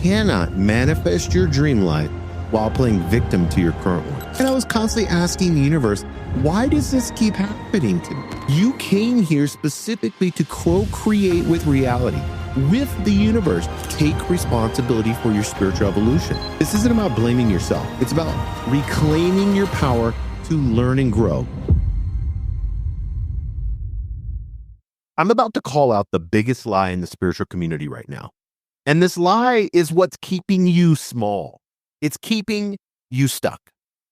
cannot manifest your dream life while playing victim to your current one. And I was constantly asking the universe, why does this keep happening to me? You came here specifically to co-create with reality, with the universe. Take responsibility for your spiritual evolution. This isn't about blaming yourself. It's about reclaiming your power to learn and grow. I'm about to call out the biggest lie in the spiritual community right now. And this lie is what's keeping you small. It's keeping you stuck.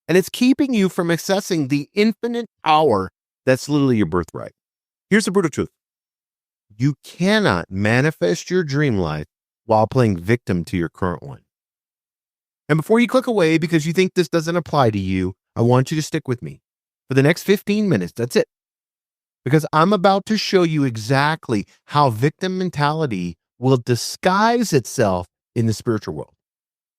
And it's keeping you from accessing the infinite power that's literally your birthright. Here's the brutal truth. You cannot manifest your dream life while playing victim to your current one. And before you click away because you think this doesn't apply to you, I want you to stick with me for the next 15 minutes. That's it. Because I'm about to show you exactly how victim mentality will disguise itself in the spiritual world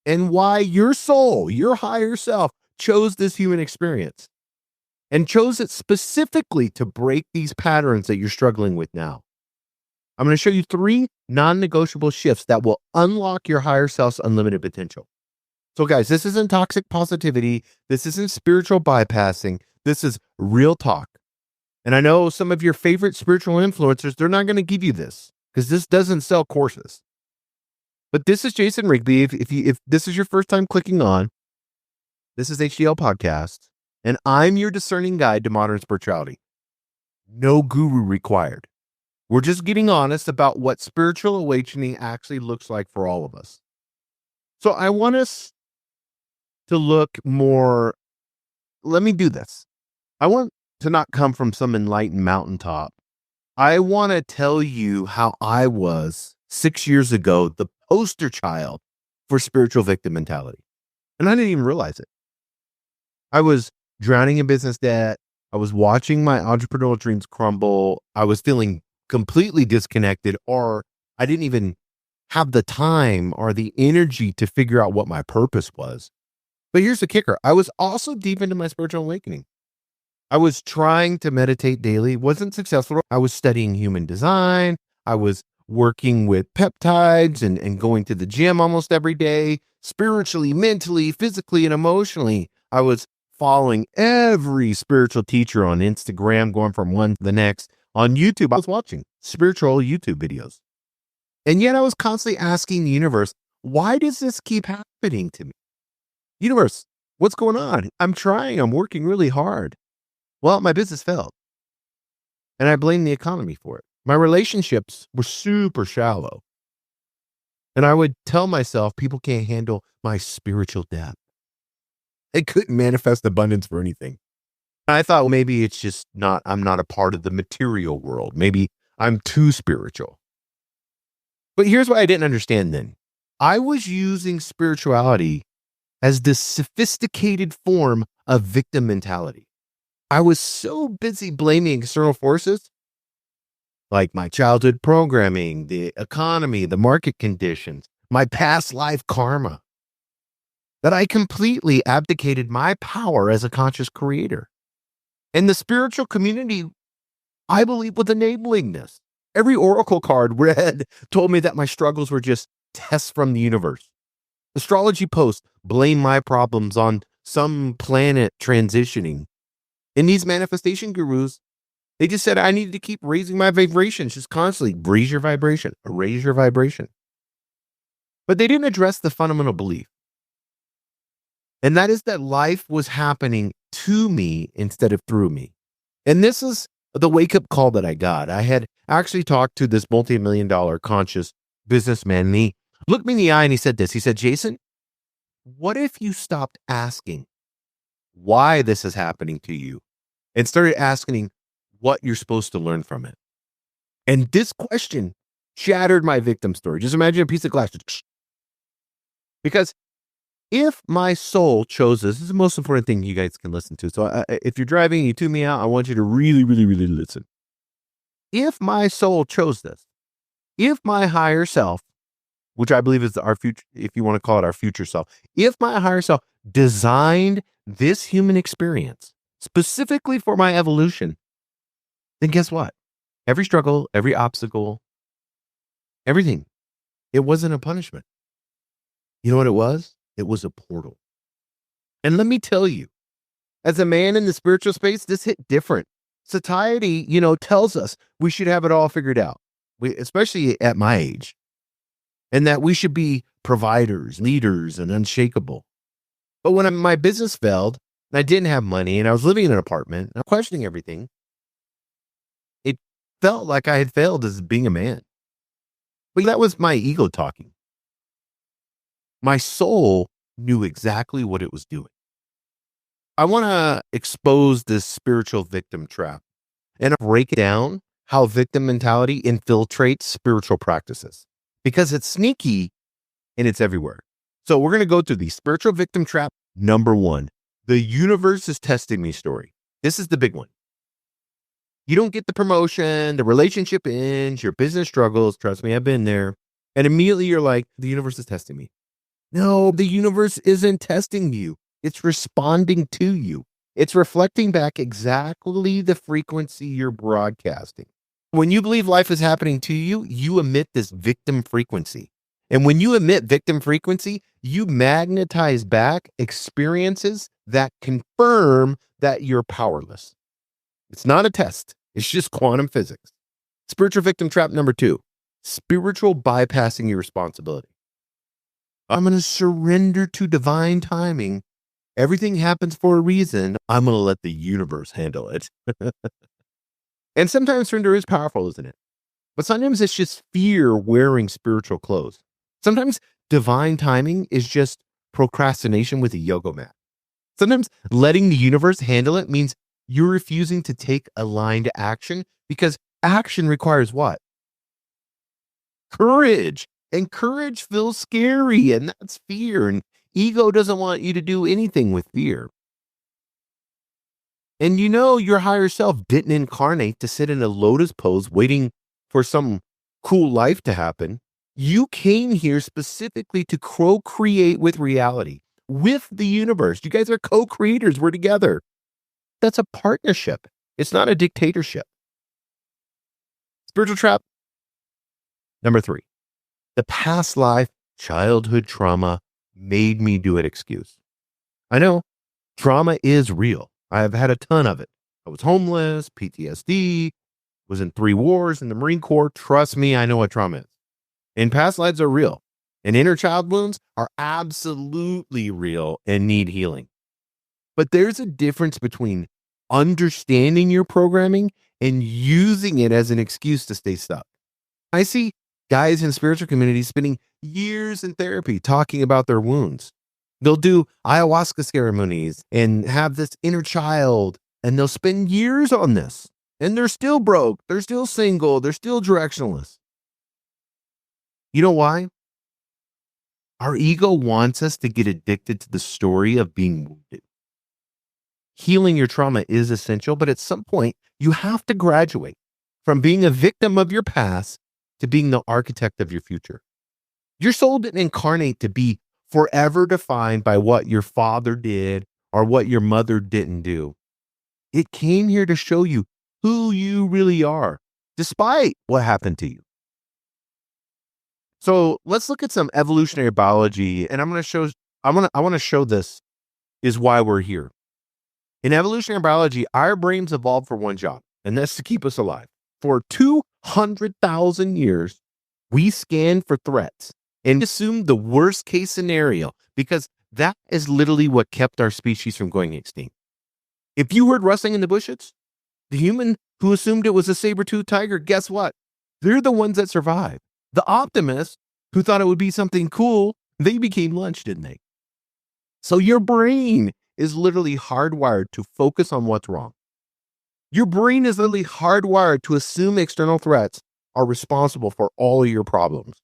and why your soul, your higher self, chose this human experience and chose it specifically to break these patterns that you're struggling with now. I'm going to show you 3 non-negotiable shifts that will unlock your higher self's unlimited potential. So guys, this isn't toxic positivity. This isn't spiritual bypassing. This is real talk. And I know some of your favorite spiritual influencers, they're not going to give you this because this doesn't sell courses. But this is Jason Rigby. If this is your first time clicking on, this is HDL Podcast, and I'm your discerning guide to modern spirituality. No guru required. We're just getting honest about what spiritual awakening actually looks like for all of us. So I want us to look more, let me do this. I want to not come from some enlightened mountaintop. I want to tell you how I was 6 years ago, the poster child for spiritual victim mentality. And I didn't even realize it. I was drowning in business debt. I was watching my entrepreneurial dreams crumble. I was feeling completely disconnected, or I didn't even have the time or the energy to figure out what my purpose was. But here's the kicker. I was also deep into my spiritual awakening. I was trying to meditate daily, wasn't successful. I was studying human design. I was working with peptides and going to the gym almost every day, spiritually, mentally, physically, and emotionally. I was following every spiritual teacher on Instagram, going from one to the next. On YouTube, I was watching spiritual YouTube videos. And yet I was constantly asking the universe, why does this keep happening to me? Universe, what's going on? I'm trying. I'm working really hard. Well, my business failed. And I blame the economy for it. My relationships were super shallow. And I would tell myself, people can't handle my spiritual depth. They couldn't manifest abundance for anything. I thought, well, maybe it's just I'm not a part of the material world. Maybe I'm too spiritual. But here's what I didn't understand then. I was using spirituality as this sophisticated form of victim mentality. I was so busy blaming external forces, like my childhood programming, the economy, the market conditions, my past life karma, that I completely abdicated my power as a conscious creator. And the spiritual community, I believe, was enabling this. Every oracle card read told me that my struggles were just tests from the universe. Astrology posts blame my problems on some planet transitioning. And these manifestation gurus, they just said I needed to keep raising my vibrations, just constantly raise your vibration, raise your vibration. But they didn't address the fundamental belief. And that is that life was happening to me instead of through me. And this is the wake-up call that I got. I had actually talked to this multi-million-dollar conscious businessman, and he looked me in the eye and he said this. He said, Jason, what if you stopped asking why this is happening to you and started asking what you're supposed to learn from it? And this question shattered my victim story. Just imagine a piece of glass. Because if my soul chose this is the most important thing you guys can listen to. So if you're driving and you tune me out, I want you to really, really, really listen. If my soul chose this, if my higher self, which I believe is our future, if you want to call it our future self, if my higher self designed this human experience specifically for my evolution, then guess what? Every struggle, every obstacle, everything, it wasn't a punishment. You know what it was? It was a portal. And let me tell you, as a man in the spiritual space, this hit different. Satiety, tells us we should have it all figured out. Especially at my age, and that we should be providers, leaders, and unshakable. But when my business failed and I didn't have money and I was living in an apartment and I'm questioning everything, it felt like I had failed as being a man. But that was my ego talking. My soul knew exactly what it was doing. I want to expose this spiritual victim trap and break down how victim mentality infiltrates spiritual practices, because it's sneaky and it's everywhere. So we're going to go through the spiritual victim trap. Number one, the universe is testing me story. This is the big one. You don't get the promotion, the relationship ends, your business struggles. Trust me, I've been there. And immediately you're like, the universe is testing me. No, the universe isn't testing you. It's responding to you. It's reflecting back exactly the frequency you're broadcasting. When you believe life is happening to you, you emit this victim frequency. And when you emit victim frequency, you magnetize back experiences that confirm that you're powerless. It's not a test. It's just quantum physics. Spiritual victim trap number two, spiritual bypassing your responsibility. I'm going to surrender to divine timing. Everything happens for a reason. I'm going to let the universe handle it. And sometimes surrender is powerful, isn't it? But sometimes it's just fear wearing spiritual clothes. Sometimes divine timing is just procrastination with a yoga mat. Sometimes letting the universe handle it means you're refusing to take aligned action, because action requires what? Courage. And courage feels scary, and that's fear. And ego doesn't want you to do anything with fear. And your higher self didn't incarnate to sit in a lotus pose waiting for some cool life to happen. You came here specifically to co-create with reality, with the universe. You guys are co-creators. We're together. That's a partnership. It's not a dictatorship. Spiritual trap number three. The past life, childhood trauma made me do it excuse. I know trauma is real. I've had a ton of it. I was homeless, PTSD, was in 3 wars in the Marine Corps. Trust me, I know what trauma is. And past lives are real. And inner child wounds are absolutely real and need healing. But there's a difference between understanding your programming and using it as an excuse to stay stuck. I see guys in spiritual communities spending years in therapy talking about their wounds. They'll do ayahuasca ceremonies and have this inner child, and they'll spend years on this. And they're still broke. They're still single. They're still directionless. You know why? Our ego wants us to get addicted to the story of being wounded. Healing your trauma is essential, but at some point, you have to graduate from being a victim of your past to being the architect of your future. Your soul didn't incarnate to be forever defined by what your father did or what your mother didn't do. It came here to show you who you really are, despite what happened to you. So let's look at some evolutionary biology, and I want to show this is why we're here. In evolutionary biology, our brains evolved for one job, and that's to keep us alive. For 200,000 years, we scanned for threats and assumed the worst case scenario, because that is literally what kept our species from going extinct. If you heard rustling in the bushes, the human who assumed it was a saber-toothed tiger, guess what? They're the ones that survived. The optimists who thought it would be something cool, they became lunch, didn't they? So your brain is literally hardwired to focus on what's wrong. Your brain is literally hardwired to assume external threats are responsible for all of your problems.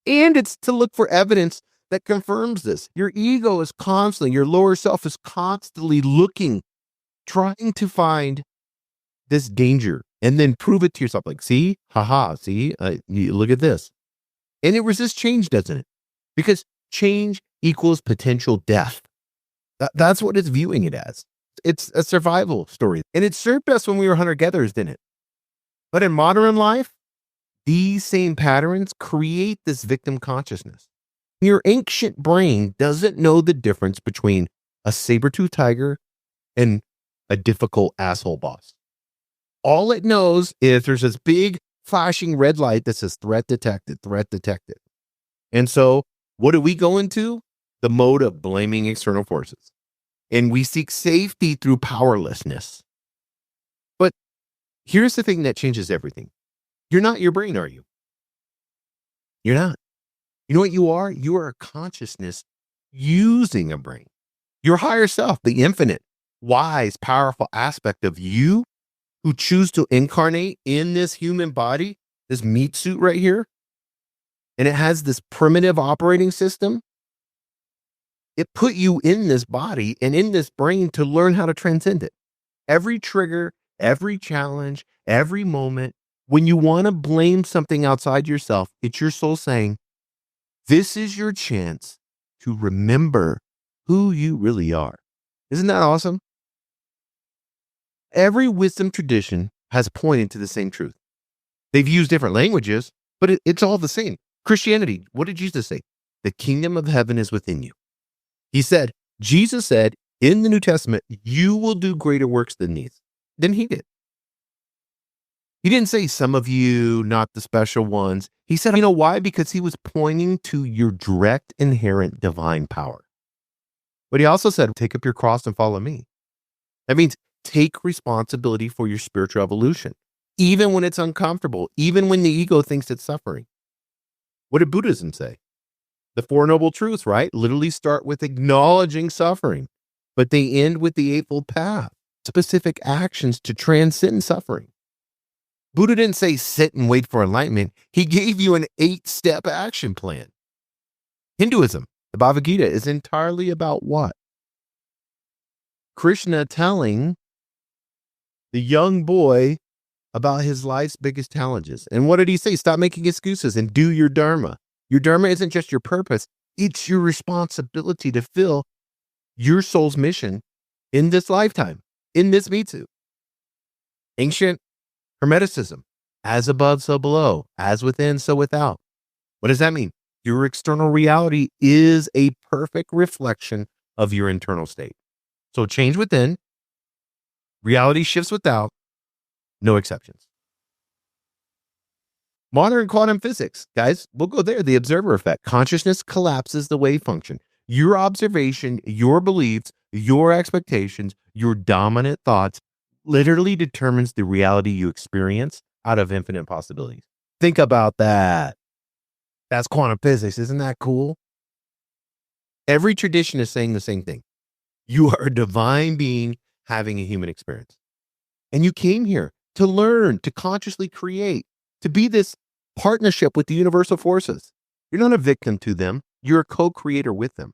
And it's to look for evidence that confirms this. Your ego is constantly, your lower self is constantly looking, trying to find this danger and then prove it to yourself. Like, see, you look at this. And it resists change, doesn't it? Because change equals potential death. That's what it's viewing it as. It's a survival story. And it served us when we were hunter-gatherers, didn't it? But in modern life, these same patterns create this victim consciousness. Your ancient brain doesn't know the difference between a saber-toothed tiger and a difficult asshole boss. All it knows is there's this big flashing red light that says threat detected, threat detected. And so what do we go into? The mode of blaming external forces. And we seek safety through powerlessness. But here's the thing that changes everything. You're not your brain, are you? You're not. You know what you are? You are a consciousness using a brain. Your higher self, the infinite, wise, powerful aspect of you who choose to incarnate in this human body, this meat suit right here, and it has this primitive operating system. It put you in this body and in this brain to learn how to transcend it. Every trigger, every challenge, every moment, when you want to blame something outside yourself, it's your soul saying, this is your chance to remember who you really are. Isn't that awesome? Every wisdom tradition has pointed to the same truth. They've used different languages, but it's all the same. Christianity, what did Jesus say? The kingdom of heaven is within you. Jesus said in the New Testament, you will do greater works than these. Than he did. He didn't say some of you, not the special ones. He said, you know why? Because he was pointing to your direct, inherent divine power. But he also said, take up your cross and follow me. That means take responsibility for your spiritual evolution, even when it's uncomfortable, even when the ego thinks it's suffering. What did Buddhism say? The Four Noble Truths, right? Literally start with acknowledging suffering, but they end with the Eightfold Path, specific actions to transcend suffering. Buddha didn't say sit and wait for enlightenment. He gave you an 8-step action plan. Hinduism, the Bhagavad Gita, is entirely about what? Krishna telling the young boy about his life's biggest challenges. And what did he say? Stop making excuses and do your dharma. Your dharma isn't just your purpose. It's your responsibility to fill your soul's mission in this lifetime, in this meat suit. Ancient Hermeticism, as above, so below, as within, so without. What does that mean? Your external reality is a perfect reflection of your internal state. So change within, reality shifts without, no exceptions. Modern quantum physics, guys, we'll go there. The observer effect. Consciousness collapses the wave function. Your observation, your beliefs, your expectations, your dominant thoughts literally determines the reality you experience out of infinite possibilities. Think about that. That's quantum physics. Isn't that cool? Every tradition is saying the same thing. You are a divine being having a human experience. And you came here to learn, to consciously create, to be this partnership with the universal forces. You're not a victim to them. You're a co-creator with them.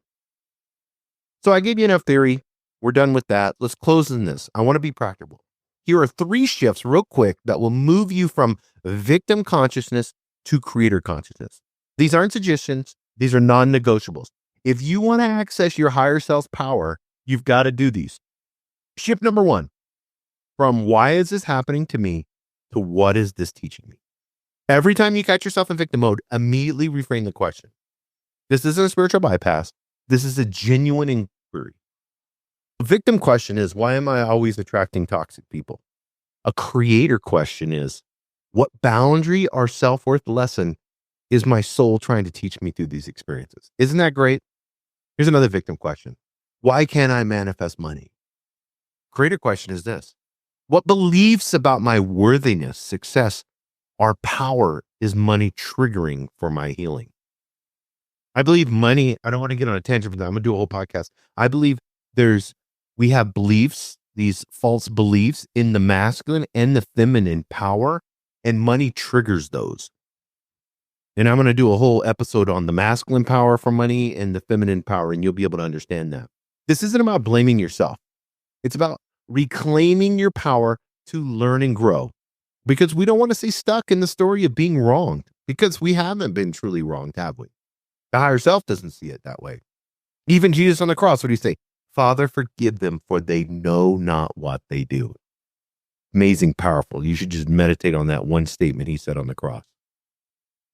So I gave you enough theory. We're done with that. Let's close in this. I want to be practical. Here are 3 shifts real quick that will move you from victim consciousness to creator consciousness. These aren't suggestions. These are non-negotiables. If you want to access your higher self's power, you've got to do these. Shift number 1, from why is this happening to me to what is this teaching me? Every time you catch yourself in victim mode, immediately reframe the question. This isn't a spiritual bypass. This is a genuine inquiry. A victim question is, why am I always attracting toxic people? A creator question is, what boundary or self-worth lesson is my soul trying to teach me through these experiences? Isn't that great? Here's another victim question. Why can't I manifest money? Creator question is this. What beliefs about my worthiness, success, or power is money triggering for my healing? I believe money, I don't want to get on a tangent for that. I'm going to do a whole podcast. I believe we have beliefs, these false beliefs in the masculine and the feminine power, and money triggers those. And I'm going to do a whole episode on the masculine power for money and the feminine power, and you'll be able to understand that. This isn't about blaming yourself. It's about reclaiming your power to learn and grow, because we don't want to stay stuck in the story of being wronged, because we haven't been truly wronged, have we? The higher self doesn't see it that way. Even Jesus on the cross, what do you say? Father, forgive them, for they know not what they do. Amazing, powerful. You should just meditate on that one statement he said on the cross.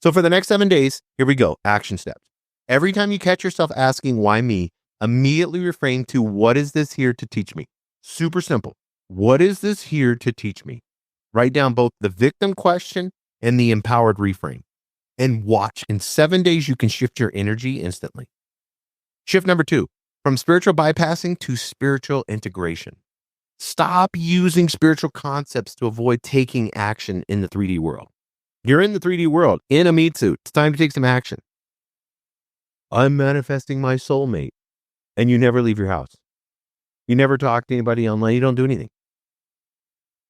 So for the next 7 days, here we go. Action steps. Every time you catch yourself asking, why me? Immediately refrain to, what is this here to teach me? Super simple. What is this here to teach me? Write down both the victim question and the empowered reframe. And watch. In 7 days, you can shift your energy instantly. Shift number 2, from spiritual bypassing to spiritual integration. Stop using spiritual concepts to avoid taking action in the 3D world. You're in the 3D world, in a meat suit. It's time to take some action. I'm manifesting my soulmate. And you never leave your house. You never talk to anybody online. You don't do anything.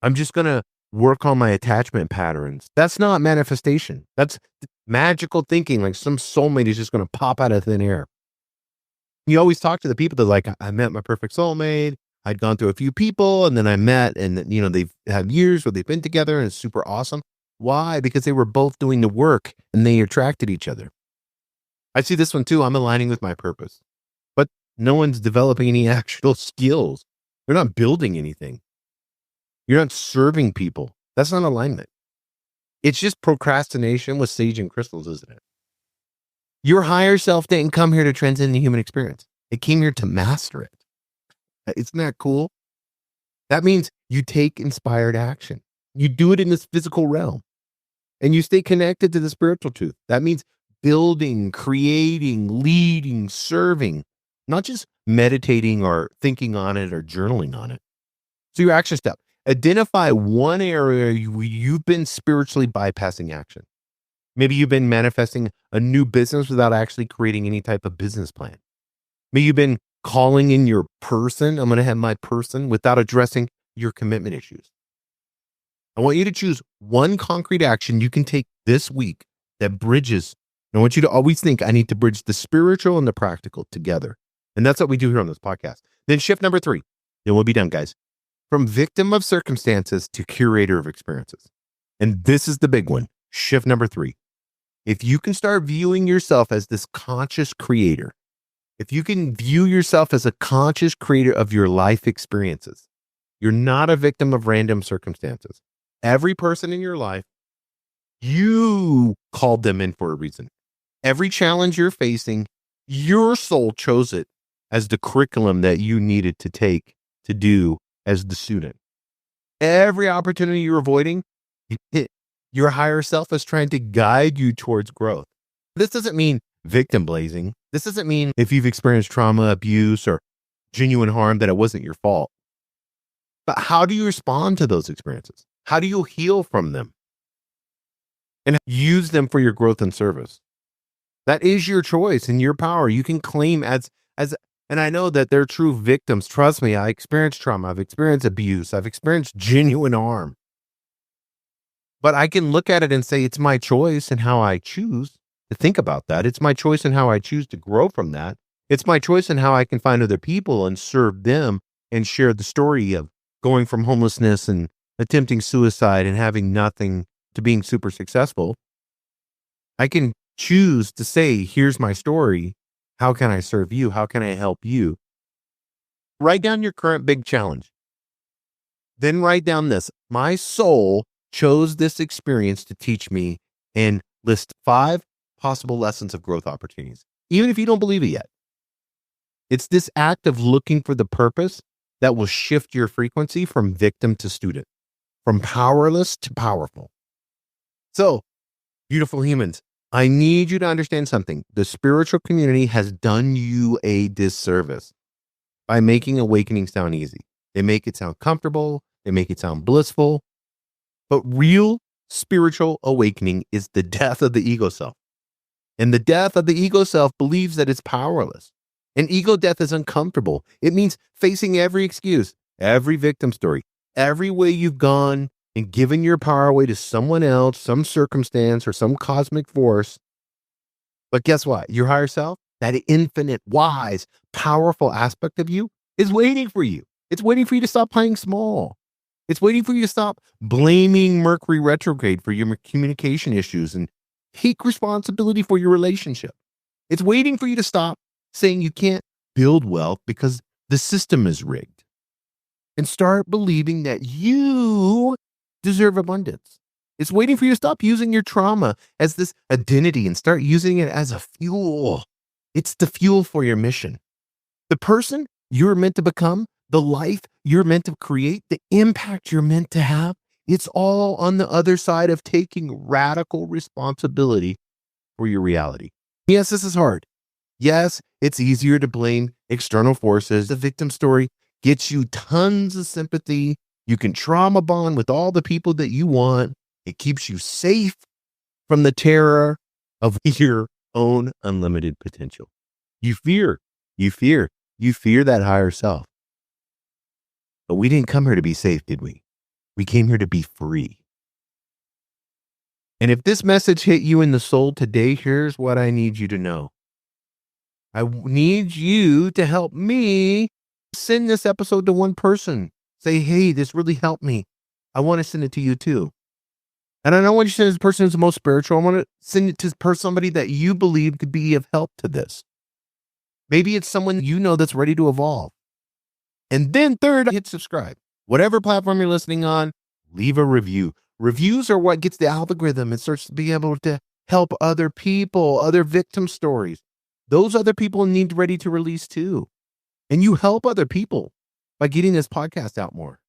I'm just going to work on my attachment patterns. That's not manifestation. That's magical thinking, like some soulmate is just going to pop out of thin air. You always talk to the people that like, I met my perfect soulmate. I'd gone through a few people and then I met and, they've had years where they've been together and it's super awesome. Why? Because they were both doing the work and they attracted each other. I see this one too. I'm aligning with my purpose, but no one's developing any actual skills. They're not building anything. You're not serving people. That's not alignment. It's just procrastination with sage and crystals, isn't it? Your higher self didn't come here to transcend the human experience. It came here to master it. Isn't that cool? That means you take inspired action. You do it in this physical realm and you stay connected to the spiritual truth. That means building, creating, leading, serving, not just meditating or thinking on it or journaling on it. So your action step, identify one area where you've been spiritually bypassing action. Maybe you've been manifesting a new business without actually creating any type of business plan. Maybe you've been calling in your person. I'm going to have my person without addressing your commitment issues. I want you to choose one concrete action you can take this week that bridges. And I want you to always think, I need to bridge the spiritual and the practical together. And that's what we do here on this podcast. Then shift number 3. Then we'll be done, guys. From victim of circumstances to curator of experiences. And this is the big one. Shift number 3. If you can start viewing yourself as this conscious creator, if you can view yourself as a conscious creator of your life experiences, you're not a victim of random circumstances. Every person in your life, you called them in for a reason. Every challenge you're facing, your soul chose it as the curriculum that you needed to take to do as the student. Every opportunity you're avoiding, your higher self is trying to guide you towards growth. This doesn't mean victim blazing. This doesn't mean if you've experienced trauma, abuse, or genuine harm that it wasn't your fault. But how do you respond to those experiences? How do you heal from them? And use them for your growth and service? That is your choice and your power. You can claim and I know that they're true victims. Trust me, I experienced trauma. I've experienced abuse. I've experienced genuine harm. But I can look at it and say, it's my choice and how I choose to think about that. It's my choice and how I choose to grow from that. It's my choice and how I can find other people and serve them and share the story of going from homelessness and attempting suicide and having nothing to being super successful. I can choose to say, here's my story. How can I serve you? How can I help you? Write down your current big challenge. Then write down this. My soul chose this experience to teach me, and list 5 possible lessons of growth opportunities, even if you don't believe it yet. It's this act of looking for the purpose that will shift your frequency from victim to student, from powerless to powerful. So, beautiful humans, I need you to understand something. The spiritual community has done you a disservice by making awakening sound easy. They make it sound comfortable. They make it sound blissful. But real spiritual awakening is the death of the ego self. And the death of the ego self believes that it's powerless. And ego death is uncomfortable. It means facing every excuse, every victim story, every way you've gone and given your power away to someone else, some circumstance, or some cosmic force. But guess what? Your higher self, that infinite, wise, powerful aspect of you is waiting for you. It's waiting for you to stop playing small. It's waiting for you to stop blaming Mercury retrograde for your communication issues and take responsibility for your relationship. It's waiting for you to stop saying you can't build wealth because the system is rigged, and start believing that you deserve abundance. It's waiting for you to stop using your trauma as this identity and start using it as a fuel It's the fuel for your mission. The person you're meant to become, the life you're meant to create, the impact you're meant to have, it's all on the other side of taking radical responsibility for your reality. Yes, this is hard. Yes, it's easier to blame external forces. The victim story gets you tons of sympathy. You can trauma bond with all the people that you want. It keeps you safe from the terror of your own unlimited potential. You fear that higher self. But we didn't come here to be safe, did we? We came here to be free. And if this message hit you in the soul today, here's what I need you to know. I need you to help me send this episode to one person. Say, hey, this really helped me. I want to send it to you too. And I don't want you to send it to the person who's the most spiritual. I want to send it to somebody that you believe could be of help to this. Maybe it's someone you know that's ready to evolve. And then third, hit subscribe. Whatever platform you're listening on, leave a review. Reviews are what gets the algorithm and starts to be able to help other people, other victim stories. Those other people need ready to release too. And you help other people by getting this podcast out more.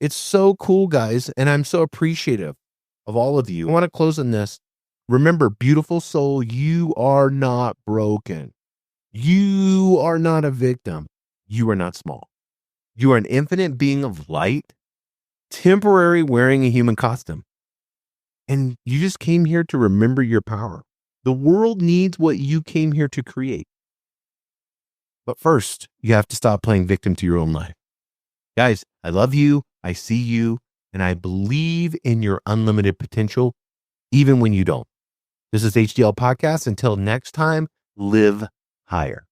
It's so cool, guys. And I'm so appreciative of all of you. I want to close on this. Remember, beautiful soul, you are not broken. You are not a victim. You are not small. You are an infinite being of light, temporary wearing a human costume. And you just came here to remember your power. The world needs what you came here to create. But first, you have to stop playing victim to your own life. Guys, I love you. I see you. And I believe in your unlimited potential, even when you don't. This is HDL Podcast. Until next time, live higher.